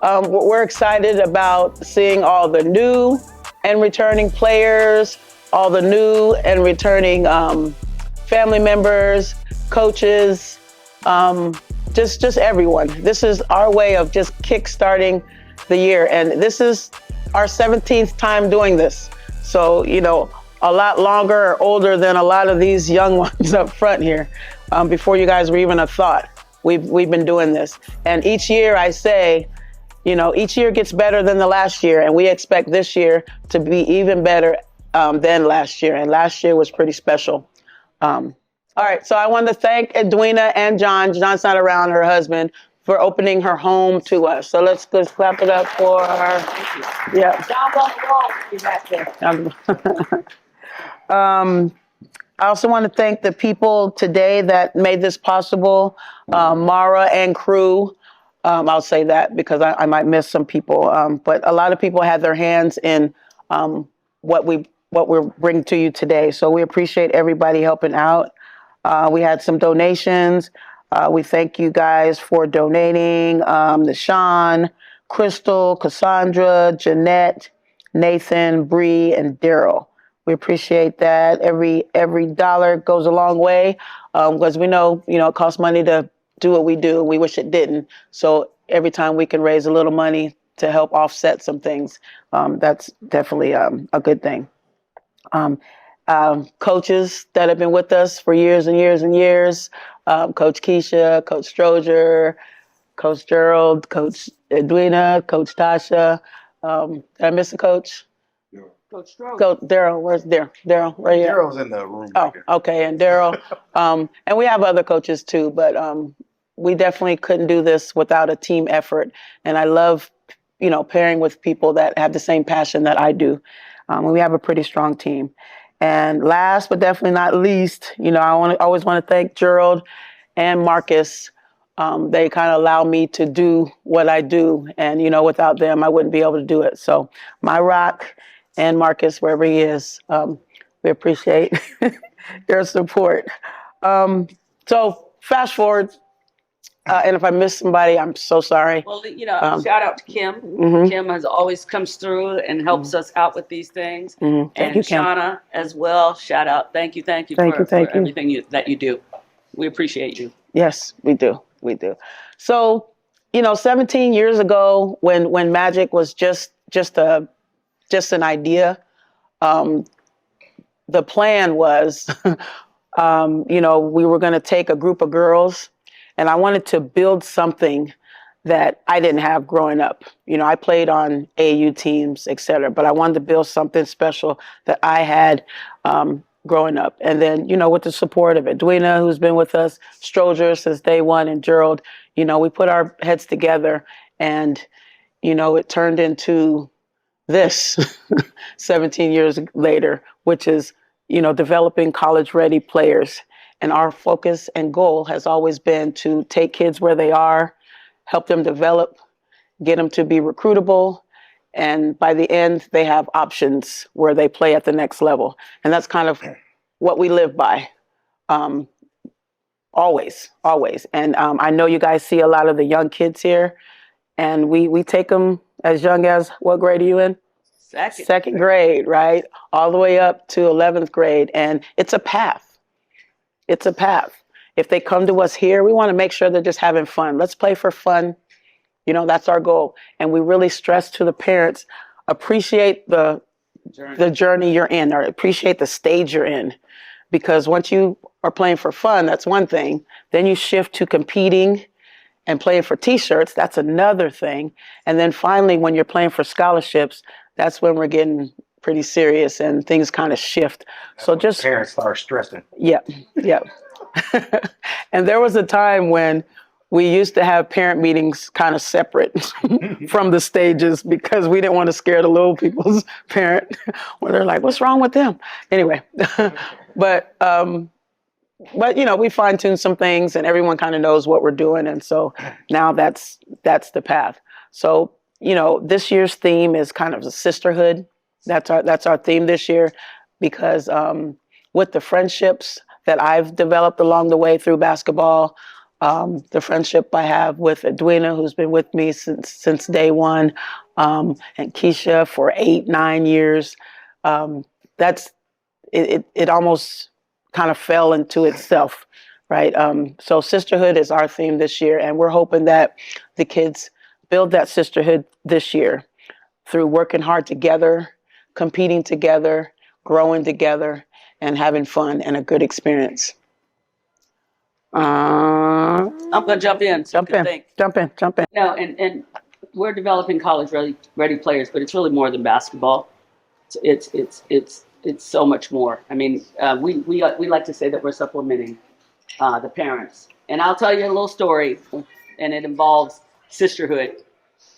We're excited about seeing all the new and returning players, all the new and returning family members, coaches, just everyone. This is our way of just kickstarting the year. And this is our 17th time doing this. So, a lot longer or older than a lot of these young ones up front here. Before you guys were even a thought, we've been doing this. And each year I say, each year gets better than the last year, and we expect this year to be even better than last year. And last year was pretty special. All right, so I want to thank Edwina and John. John's not around, her husband, for opening her home to us. So let's clap it up for her. Yeah. John on the wall, be back there. I also want to thank the people today that made this possible, Mara and crew. I'll say that because I might miss some people, but a lot of people had their hands in what we're bringing to you today. So we appreciate everybody helping out. We had some donations. We thank you guys for donating. Nishan, Crystal, Cassandra, Jeanette, Nathan, Bree, and Daryl. We appreciate that. Every dollar goes a long way because we know, it costs money to do what we do. We wish it didn't. So every time we can raise a little money to help offset some things, that's definitely a good thing. Coaches that have been with us for years and years and years, Coach Keisha, Coach Stroger, Coach Gerald, Coach Edwina, Coach Tasha. Did I miss a coach? Coach Stroh. Go, Daryl. Where's Daryl? Daryl, right here. Daryl's in the room. Oh, okay. And Daryl. And we have other coaches too, but we definitely couldn't do this without a team effort. And I love, pairing with people that have the same passion that I do. We have a pretty strong team. And last but definitely not least, I always want to thank Gerald and Marcus. They kind of allow me to do what I do. And, without them, I wouldn't be able to do it. So my rock and Marcus, wherever he is, we appreciate your support. So fast forward. And if I miss somebody, I'm so sorry. Well, shout out to Kim. Mm-hmm. Kim has always comes through and helps us out with these things. Mm-hmm. And you, Kim. Shauna as well. Shout out. Thank you for everything that you do. We appreciate you. Yes, we do. We do. So, 17 years ago, when Magic was just an idea, the plan was, we were going to take a group of girls, and I wanted to build something that I didn't have growing up. I played on AAU teams, et cetera, but I wanted to build something special that I had growing up. And then, with the support of Edwina, who's been with us, Stroger since day one, and Gerald, we put our heads together, and, it turned into this 17 years later, which is, developing college-ready players. And our focus and goal has always been to take kids where they are, help them develop, get them to be recruitable, and by the end, they have options where they play at the next level. And that's kind of what we live by, always. And I know you guys see a lot of the young kids here, and we take them as young as, what grade are you in? Second grade, right? All the way up to 11th grade. And it's a path. It's a path. If they come to us here, we want to make sure they're just having fun. Let's play for fun. That's our goal. And we really stress to the parents, appreciate the journey you're in, or appreciate the stage you're in. Because once you are playing for fun, that's one thing. Then you shift to competing and playing for T-shirts. That's another thing. And then finally, when you're playing for scholarships, that's when we're getting pretty serious and things kind of shift. So just parents start stressing. Yeah. And there was a time when we used to have parent meetings kind of separate from the stages because we didn't want to scare the little people's parent where they're like, what's wrong with them? Anyway, but we fine-tuned some things and everyone kind of knows what we're doing. And so now that's the path. So, this year's theme is kind of a sisterhood. That's our theme this year, because with the friendships that I've developed along the way through basketball, the friendship I have with Edwina, who's been with me since day one, and Keisha for 8-9 years. That's it almost kind of fell into itself, right? So sisterhood is our theme this year, and we're hoping that the kids build that sisterhood this year through working hard together, competing together, growing together, and having fun and a good experience. I'm gonna jump in. So Jump in. No, and we're developing college ready players, but it's really more than basketball. It's so much more. I mean, we like to say that we're supplementing the parents. And I'll tell you a little story, and it involves sisterhood.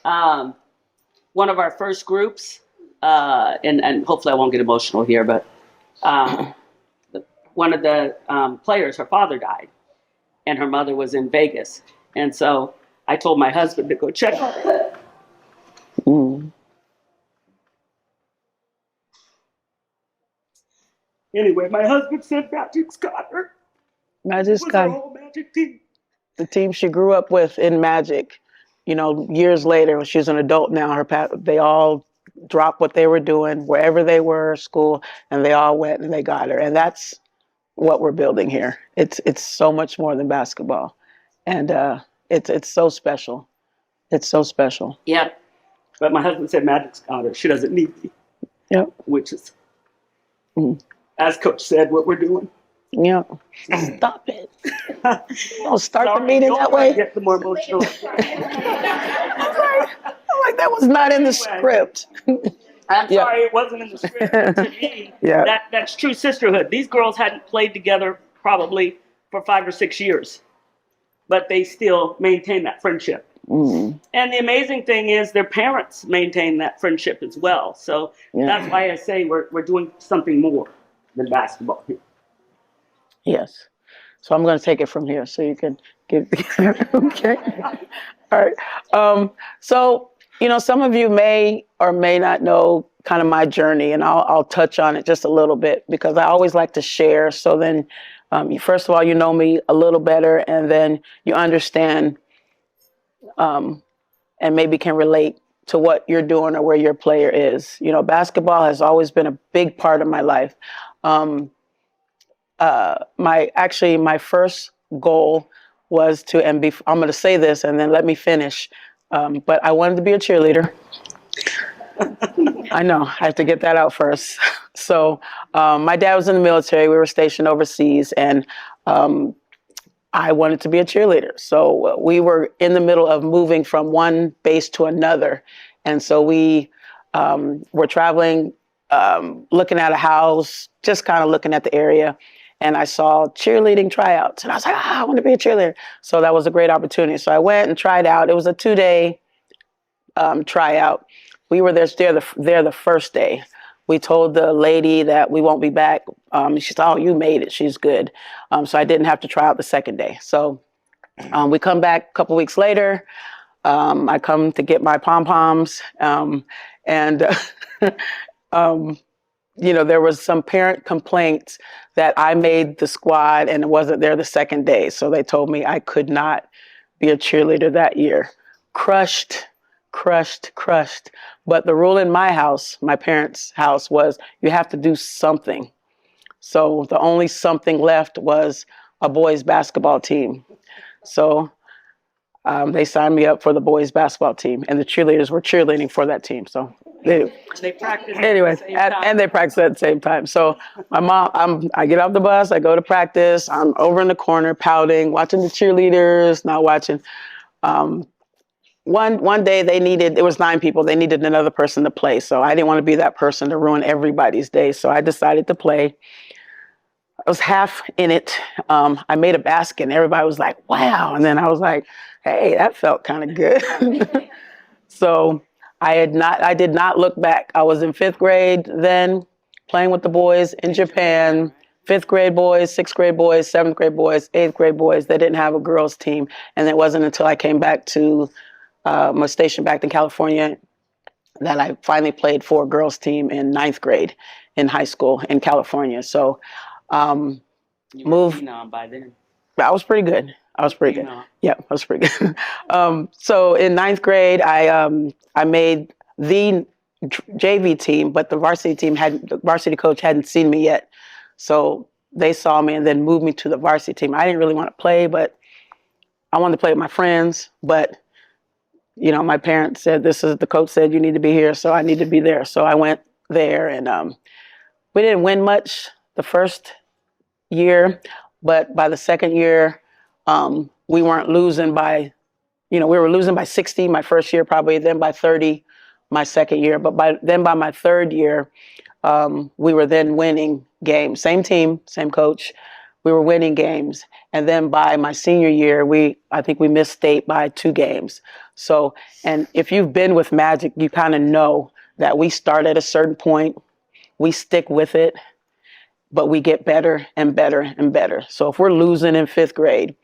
One of our first groups, and hopefully I won't get emotional here, but one of the players, her father died, and her mother was in Vegas. And so I told my husband to go check on her. Anyway, my husband said Magic's got her. Magic's got her whole Magic team. The team she grew up with in Magic. You know, years later, when she was an adult now, they all dropped what they were doing, wherever they were, school, and they all went and they got her. And that's what we're building here. It's so much more than basketball, and it's so special. It's so special. Yeah, but my husband said Magic's got her. She doesn't need me. Yep. Which is, as Coach said, what we're doing. Yeah. Stop it. Don't start the meeting that way. Get the more emotional. I'm like, that was not in the script. I'm sorry, it wasn't in the script. To me, that's true sisterhood. These girls hadn't played together probably for 5 or 6 years, but they still maintain that friendship. And the amazing thing is their parents maintain that friendship as well. So that's why I say we're doing something more than basketball here. Yes. So I'm going to take it from here so you can get okay. All right. So, you know, some of you may or may not know kind of my journey, and I'll touch on it just a little bit because I always like to share. So then, first of all, you know me a little better, and then you understand and maybe can relate to what you're doing or where your player is. You know, basketball has always been a big part of my life. My first goal was to, I'm going to say this and then let me finish. But I wanted to be a cheerleader. I know, I have to get that out first. So my dad was in the military. We were stationed overseas, and I wanted to be a cheerleader. So we were in the middle of moving from one base to another. And so we were traveling, looking at a house, just kind of looking at the area. And I saw cheerleading tryouts. And I was like, I want to be a cheerleader. So that was a great opportunity. So I went and tried out. It was a 2-day tryout. We were there the first day. We told the lady that we won't be back. She said, oh, you made it. She's good. So I didn't have to try out the second day. So we come back a couple weeks later. I come to get my pom-poms. You know, there was some parent complaints that I made the squad and it wasn't there the second day. So they told me I could not be a cheerleader that year. Crushed. But the rule in my house, my parents' house, was you have to do something. So the only something left was a boys basketball team. So they signed me up for the boys basketball team, and the cheerleaders were cheerleading for that team. So they practiced anyway, and they practiced at the same time. So my mom, I get off the bus, I go to practice, I'm over in the corner pouting, watching the cheerleaders, not watching. One day it was 9 people, they needed another person to play. So I didn't want to be that person to ruin everybody's day. So I decided to play. I was half in it. I made a basket and everybody was like, wow. And then I was like, hey, that felt kind of good. So I did not look back. I was in 5th grade then, playing with the boys in Japan. 5th grade boys, 6th grade boys, 7th grade boys, 8th grade boys. They didn't have a girls team. And it wasn't until I came back to my station back in California that I finally played for a girls team in 9th grade in high school in California. So you were phenom by then. I was pretty good. I was pretty good. Yeah, I was pretty good. So in ninth grade, I made the JV team, but the varsity coach hadn't seen me yet. So they saw me and then moved me to the varsity team. I didn't really want to play, but I wanted to play with my friends. But, my parents said, the coach said, you need to be here. So I need to be there. So I went there, and we didn't win much the first year, but by the second year, we weren't losing by, we were losing by 60 my first year, probably, then by 30 my second year. But by my third year, we were then winning games. Same team, same coach. We were winning games. And then by my senior year, I think we missed state by 2 games. So, and if you've been with Magic, you kind of know that we start at a certain point, we stick with it, but we get better and better and better. So if we're losing in 5th grade,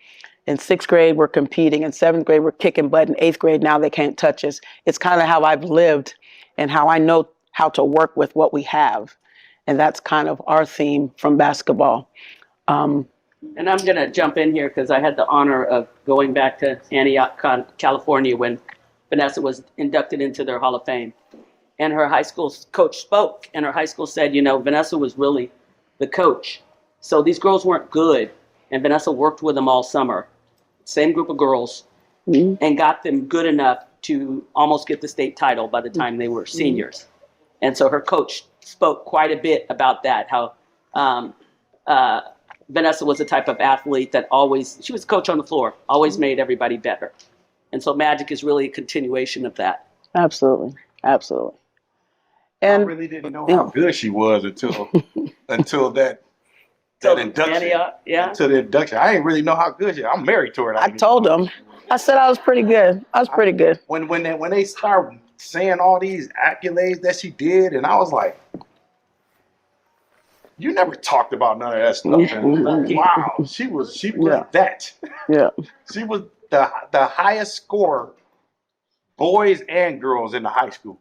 in 6th grade, we're competing. In 7th grade, we're kicking butt. In 8th grade, now they can't touch us. It's kind of how I've lived and how I know how to work with what we have. And that's kind of our theme from basketball. And I'm going to jump in here because I had the honor of going back to Antioch, California when Vanessa was inducted into their Hall of Fame. And her high school coach spoke, and her high school said, Vanessa was really the coach. So these girls weren't good, and Vanessa worked with them all summer. Same group of girls, and got them good enough to almost get the state title by the time they were seniors. And so her coach spoke quite a bit about that, how Vanessa was the type of athlete that she was coach on the floor, always made everybody better. And so Magic is really a continuation of that. Absolutely. Absolutely. And I really didn't know how good she was until that induction. Until the induction. I didn't really know how good she was. I'm married to her. I told them. I said I was pretty good. I was pretty good. When they start saying all these accolades that she did, and I was like, you never talked about none of that stuff. And wow, she was that. Yeah. She was the highest scorer, boys and girls in the high school.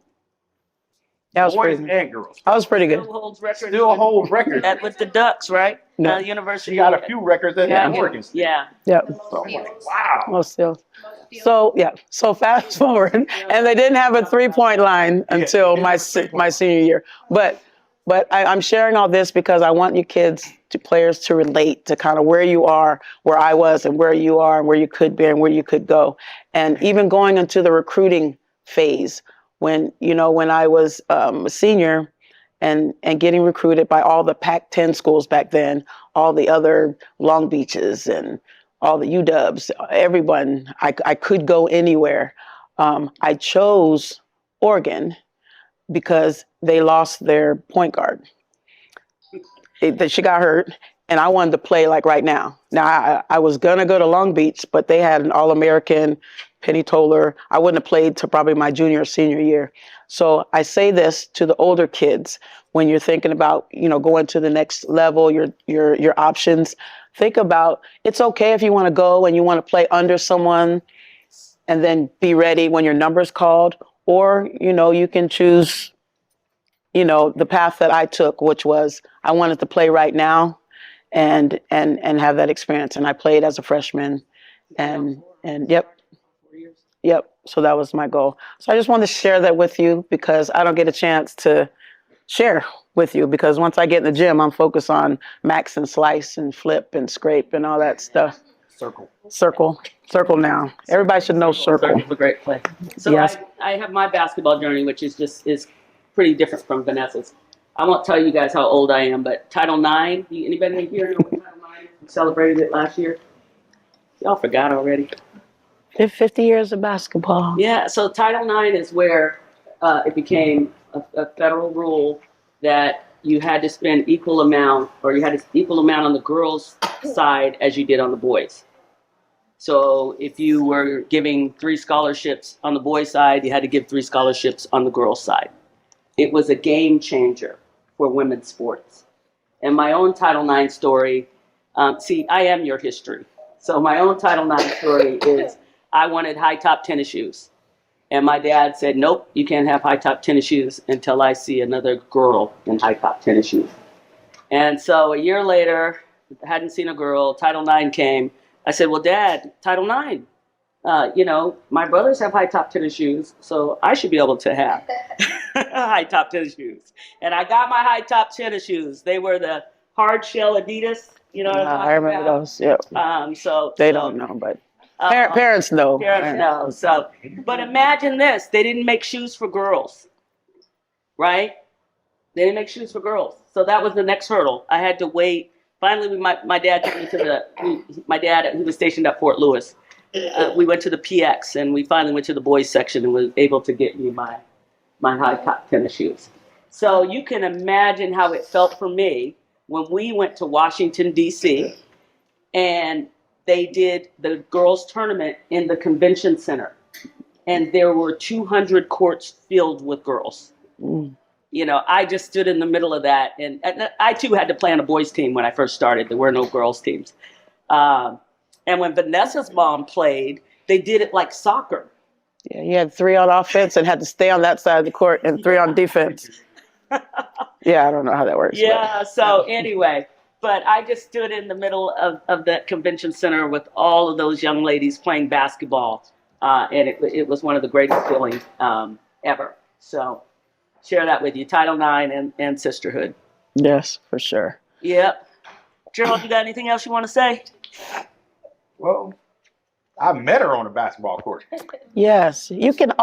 Boys and girls. I was pretty good. Still holds records. With the Ducks, right? No. University. She got a few records at Oregon State. Yeah. Yeah. So I'm like, wow. Well, still. So fast forward, and they didn't have a 3-point line until my senior year. But I'm sharing all this because I want you players to relate to kind of where you are, where I was, and where you are, and where you could be, and where you could go. And even going into the recruiting phase, when I was a senior and getting recruited by all the Pac-10 schools back then, all the other Long Beaches and all the UWs, everyone, I could go anywhere. I chose Oregon because they lost their point guard. She got hurt, and I wanted to play like right now. Now, I was going to go to Long Beach, but they had an All-American, Penny Toller. I wouldn't have played to probably my junior or senior year. So I say this to the older kids when you're thinking about, going to the next level, your options. Think about, it's okay if you want to go and you want to play under someone and then be ready when your number's called. Or, you can choose, the path that I took, which was I wanted to play right now and have that experience. And I played as a freshman and yep. So that was my goal. So I just wanted to share that with you because I don't get a chance to share with you because once I get in the gym, I'm focused on max and slice and flip and scrape and all that stuff. Circle now. Everybody should know circle. Circle's a great play. So yes. I have my basketball journey, which is pretty different from Vanessa's. I won't tell you guys how old I am, but Title IX, anybody here know what Title IX? We celebrated it last year. Y'all forgot already. 50 years of basketball. Yeah, so Title IX is where it became a federal rule that you had to spend equal amount on the girls' side as you did on the boys'. So if you were giving 3 scholarships on the boys' side, you had to give 3 scholarships on the girls' side. It was a game changer for women's sports. And my own Title IX story, I am your history. So my own Title IX story is I wanted high-top tennis shoes. And my dad said, nope, you can't have high-top tennis shoes until I see another girl in high-top tennis shoes. And so a year later, hadn't seen a girl, Title IX came, I said, well, Dad, Title IX. My brothers have high top tennis shoes, so I should be able to have high top tennis shoes. And I got my high top tennis shoes. They were the hard shell Adidas. You know what I'm talking I remember about? those. Yeah. They don't know, but parents know. Parents know. So, but imagine this: they didn't make shoes for girls, right? They didn't make shoes for girls. So that was the next hurdle. I had to wait. Finally, my dad took me to my dad, who was stationed at Fort Lewis. We went to the PX, and we finally went to the boys section and was able to get me my high top tennis shoes. So you can imagine how it felt for me when we went to Washington, D.C., and they did the girls' tournament in the convention center. And there were 200 courts filled with girls. Mm. I just stood in the middle of that. And I, too, had to play on a boys' team when I first started. There were no girls' teams. And when Vanessa's mom played, they did it like soccer. Yeah, you had 3 on offense and had to stay on that side of the court and 3 on defense. Yeah, I don't know how that works. Yeah, so anyway, but I just stood in the middle of that convention center with all of those young ladies playing basketball. And it was one of the greatest feelings ever. So share that with you, Title IX and sisterhood. Yes, for sure. Yep. Gerald, you got anything else you want to say? Well, I met her on a basketball court. Yes, you can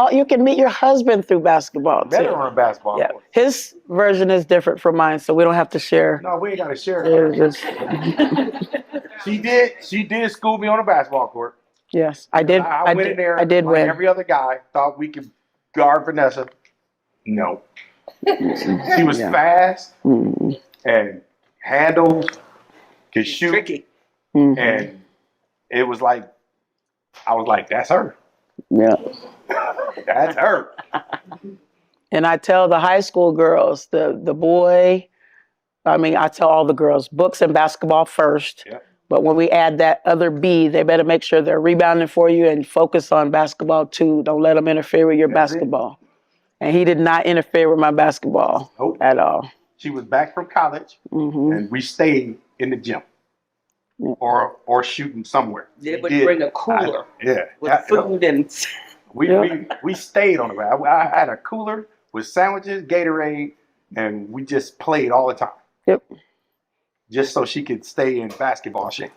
meet your husband through basketball too. Met her on a basketball court. His version is different from mine, so we don't have to share. No, we ain't got to share. She did school me on a basketball court. Yes, I did. I went in there. I did like win. Every other guy thought we could guard Vanessa. No, she was fast and handled, could shoot, tricky, and it was like. I was like, that's her. Yeah. That's her. And I tell the high school girls, I tell all the girls, books and basketball first. Yeah. But when we add that other B, they better make sure they're rebounding for you and focus on basketball too. Don't let them interfere with your basketball. And he did not interfere with my basketball at all. She was back from college, and we stayed in the gym. Or shooting somewhere. They would bring a cooler with food and... We stayed on the ground. I had a cooler with sandwiches, Gatorade, and we just played all the time. Yep. Just so she could stay in basketball shape.